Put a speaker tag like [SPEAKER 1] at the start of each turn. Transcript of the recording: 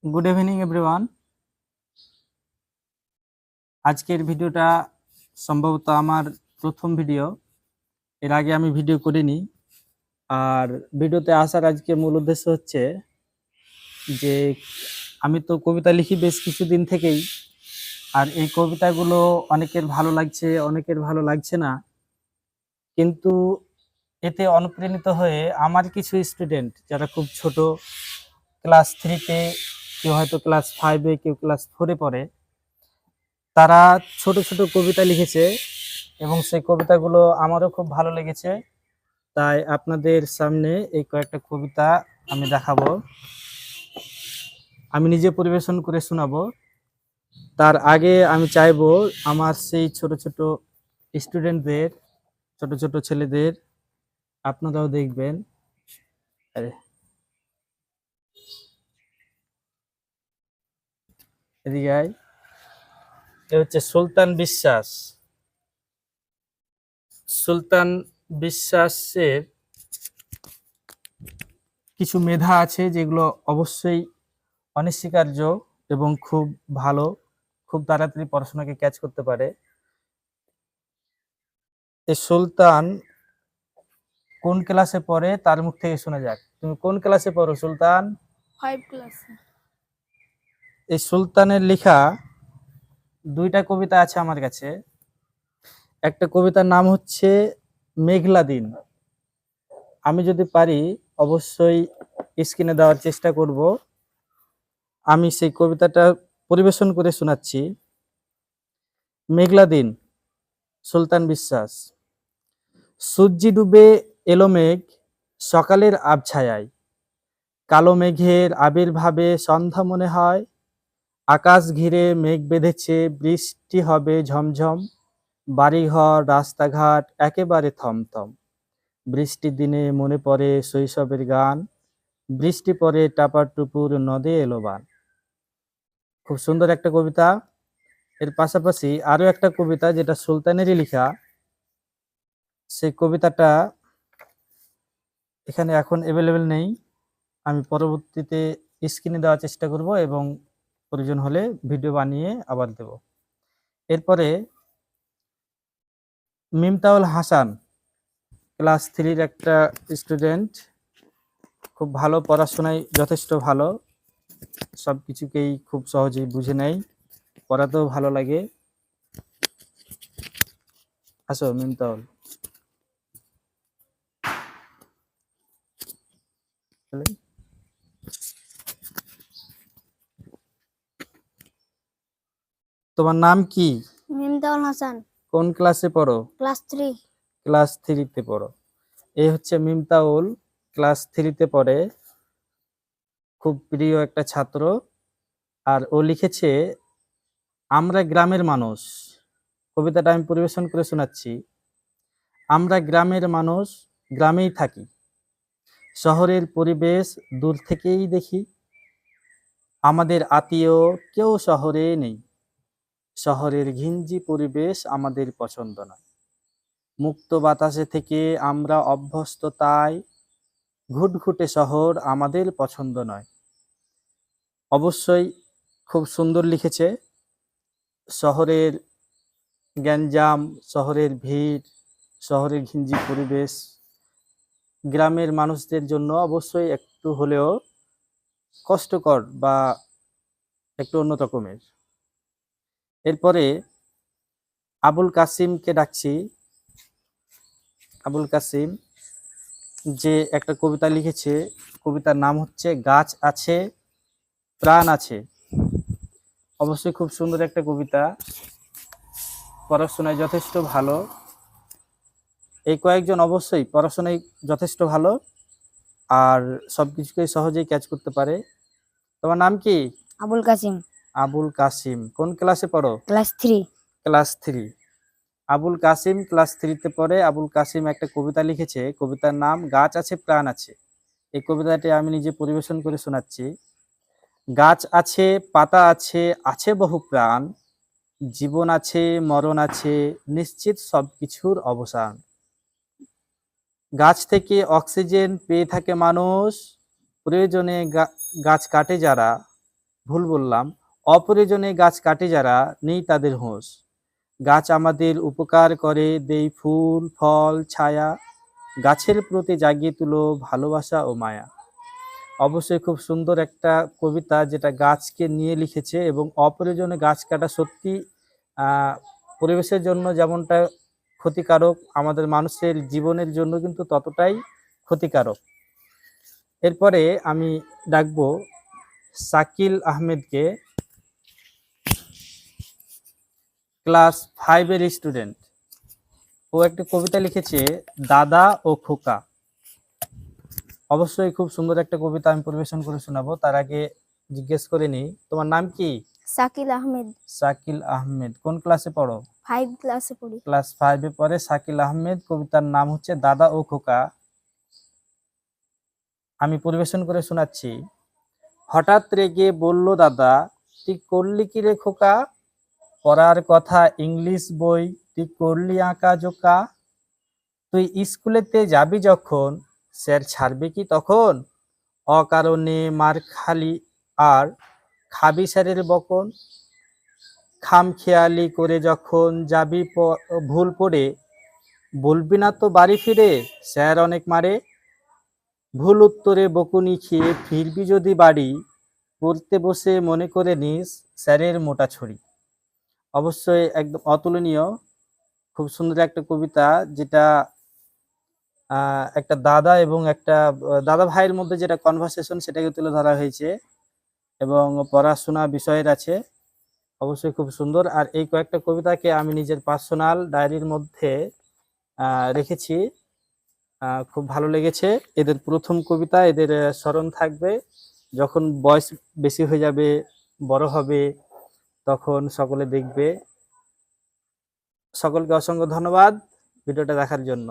[SPEAKER 1] Good evening everyone. আজকের ভিডিওটা সম্ভবত আমার প্রথম ভিডিও। এর আগে আমি ভিডিও করিনি। আর ভিডিওতে আসার আজকে মূল উদ্দেশ্য হচ্ছে যে আমি তো কবিতা লিখি বেশ কিছুদিন থেকেই। আর এই কবিতাগুলো অনেকের ভালো লাগছে, অনেকের ভালো লাগছে না। কিন্তু এতে অনুপ্রাণিত হয়ে আমার কিছু স্টুডেন্ট যারা খুব ছোট, ক্লাস 3-তে, কেউ হয়তো ক্লাস 5-এ, কেউ ক্লাস 4-এ পড়ে, তারা ছোট ছোট কবিতা লিখেছে এবং সেই কবিতাগুলো আমারও খুব ভালো লেগেছে। তাই আপনাদের সামনে এই কয়েকটা কবিতা আমি দেখাবো, আমি নিজে পরিবেশন করে শোনাবো। তার আগে আমি চাইবো আমার সেই ছোট ছোট স্টুডেন্টদের, ছোট ছোট ছেলেদের আপনারাও দেখবেন। আরে, এদিকে আয়। এ হচ্ছে সুলতান বিশ্বাস। সুলতান বিশ্বাসের কিছু মেধা আছে যেগুলো অবশ্যই অনস্বীকার্য এবং খুব ভালো, খুব তাড়াতাড়ি পড়াশোনাকে ক্যাচ করতে পারে। এই সুলতান কোন ক্লাসে পড়ে তার মুখ থেকে শোনা যাক। তুমি কোন ক্লাসে পড়ো সুলতান?
[SPEAKER 2] 5 ক্লাসে।
[SPEAKER 1] এই সুলতানের লেখা দুইটা কবিতা আছে আমার কাছে। একটা কবিতার নাম হচ্ছে মেঘলা দিন। আমি যদি পারি অবশ্যই স্ক্রিনে দেওয়ার চেষ্টা করব। আমি সেই কবিতাটা পরিবেশন করে শোনাচ্ছি। মেঘলা দিন, সুলতান বিশ্বাস। সূর্যি ডুবে এলো মেঘ সকালের আবছায়ায়, কালো মেঘের আবির্ভাবে সন্ধ্যা মনে হয়। আকাশ ঘিরে মেঘ বেঁধেছে, বৃষ্টি হবে ঝমঝম। বাড়িঘর রাস্তাঘাট একেবারে থমথম। বৃষ্টির দিনে মনে পড়ে শৈশবের গান, বৃষ্টি পড়ে টাপার টুপুর নদে এলো বান। খুব সুন্দর একটা কবিতা। এর পাশাপাশি আরো একটা কবিতা যেটা সুলতানেরই লেখা, সেই কবিতাটা এখানে এখন অ্যাভেলেবেল নেই। আমি পরবর্তীতে স্ক্রিনে দেওয়ার চেষ্টা করব এবং প্রয়োজন হলে ভিডিও বানিয়ে আবার দেব। এরপরে মিমতাউল হাসান, ক্লাস 3-র একটা স্টুডেন্ট, খুব ভালো, পড়াশোনায় যথেষ্ট ভালো, সব কিছুকেই খুব সহজেই বুঝে নেয়, পড়াতেও ভালো লাগে। আসো মিমতাউল। তোমার নাম কি?
[SPEAKER 2] মিমতাউল হাসান।
[SPEAKER 1] কোন ক্লাসে পড়ো?
[SPEAKER 2] ক্লাস 3।
[SPEAKER 1] ক্লাস 3-তে পড়ো। এই হচ্ছে মিমতাউল, ক্লাস 3-তে পড়ে, খুব প্রিয় একটা ছাত্র। আর ও লিখেছে আমরা গ্রামের মানুষ। কবিতাটা আমি পরিবেশন করে শোনাচ্ছি। আমরা গ্রামের মানুষ, গ্রামেই থাকি, শহরের পরিবেশ দূর থেকেই দেখি। আমাদের আত্মীয় কেউ শহরে নেই, শহরের ঘিঞ্জি পরিবেশ আমাদের পছন্দ নয়। মুক্ত বাতাসে থেকে আমরা অভ্যস্ত, তাই ঘুটঘুটে শহর আমাদের পছন্দ নয়। অবশ্যই খুব সুন্দর লিখেছে। শহরের গ্যাঞ্জাম, শহরের ভিড়, শহরের ঘিঞ্জি পরিবেশ গ্রামের মানুষদের জন্য অবশ্যই একটু হলেও কষ্টকর বা একটু অন্য রকমের। এরপরে আবুল কাসিমকে ডাকছি। আবুল কাসিম যে একটা কবিতা লিখেছে, কবিতার নাম হচ্ছে গাছ আছে প্রাণ আছে। অবশ্যই খুব সুন্দর একটা কবিতা, পড়াশোনায় যথেষ্ট ভালো। এই কয়েকজন অবশ্যই পড়াশোনায় যথেষ্ট ভালো আর সবকিছুকে সহজেই ক্যাচ করতে পারে। তোমার নাম কি?
[SPEAKER 2] আবুল কাসিম।
[SPEAKER 1] আবুল কাসিম। কোন ক্লাসে পড়ো?
[SPEAKER 2] Class 3।
[SPEAKER 1] Class 3। Abul Kasim class 3-তে পড়ে। আবুল কাসিম একটা কবিতা লিখেছে, কবিতার নাম গাছ আছে প্রাণ আছে। এই কবিতাটি আমি নিজে পরিবেশন করে শোনাচ্ছি। গাছ আছে, পাতা আছে, আছে বহু প্রাণ, জীবন আছে, মরণ আছে, নিশ্চিত সবকিছুর অবসান। গাছ থেকে অক্সিজেন পেয়ে থাকে মানুষ, প্রয়োজনে গাছ কাটে যারা, ভুল বললাম। অপ্রয়োজনে গাছ কাটে যারা, নেই তাদের হোশ। গাছ আমাদের উপকার করে, দেই ফুল, ফল, ছায়া। গাছের প্রতি জাগিয়ে তুলো ভালোবাসা ও মায়া। অবশ্যই খুব সুন্দর একটা কবিতা, যেটা গাছকে নিয়ে লিখেছে। এবং অপ্রয়োজনে গাছ কাটা সত্যি পরিবেশের জন্য যেমনটা ক্ষতিকারক, আমাদের মানুষের জীবনের জন্য কিন্তু ততটাই ক্ষতিকারক। এরপরে আমি ডাকবো শাকিল আহমেদকে, ক্লাস 5-এর স্টুডেন্ট। ও একটা কবিতা লিখেছে, দাদা ও খোকা। অবশ্যই খুব সুন্দর একটা কবিতা আমি পরিবেশন করে শোনাবো। তার আগে জিজ্ঞেস করে নিই, তোমার নাম কি?
[SPEAKER 2] শাকিল আহমেদ।
[SPEAKER 1] শাকিল আহমেদ। কোন ক্লাসে পড়ো?
[SPEAKER 2] 5 ক্লাসে পড়ি।
[SPEAKER 1] ক্লাস 5-এ পড়ে শাকিল আহমেদ। কবিতার নাম হচ্ছে দাদা ও খোকা। আমি পরিবেশন করে শোনাচ্ছি। হঠাৎ রেগে বলল দাদা, তুই করলি কি রে খোকা? পড়ার কথা ইংলিশ বই, তুই করলি আঁকা জোকা। তুই স্কুলেতে যাবি যখন, স্যার ছাড়বে কি তখন? অকারণে মার খালি আর খাবি স্যারের বকন। খামখেয়ালি করে যখন যাবি ভুল করে, বলবি না তো বাড়ি ফিরে স্যার অনেক মারে। ভুল উত্তরে বকুনি খেয়ে ফিরবি যদি বাড়ি, পড়তে বসে মনে করে নিস স্যারের মোটা ছড়ি। অবশ্যই একদম অতুলনীয়, খুব সুন্দর একটা কবিতা, যেটা একটা দাদা এবং একটা দাদা ভাইয়ের মধ্যে যেটা কনভারসেশন, সেটাকে তুলে ধরা হয়েছে এবং পড়াশোনা বিষয়ের আছে। অবশ্যই খুব সুন্দর। আর এই কয়েকটা কবিতাকে আমি নিজের পার্সোনাল ডায়েরির মধ্যে রেখেছি। খুব ভালো লেগেছে। এদের প্রথম কবিতা, এদের স্মরণ থাকবে। যখন বয়স বেশি হয়ে যাবে, বড় হবে, তখন সকলে দেখবে। সকলকে অসংখ্য ধন্যবাদ ভিডিওটা দেখার জন্য।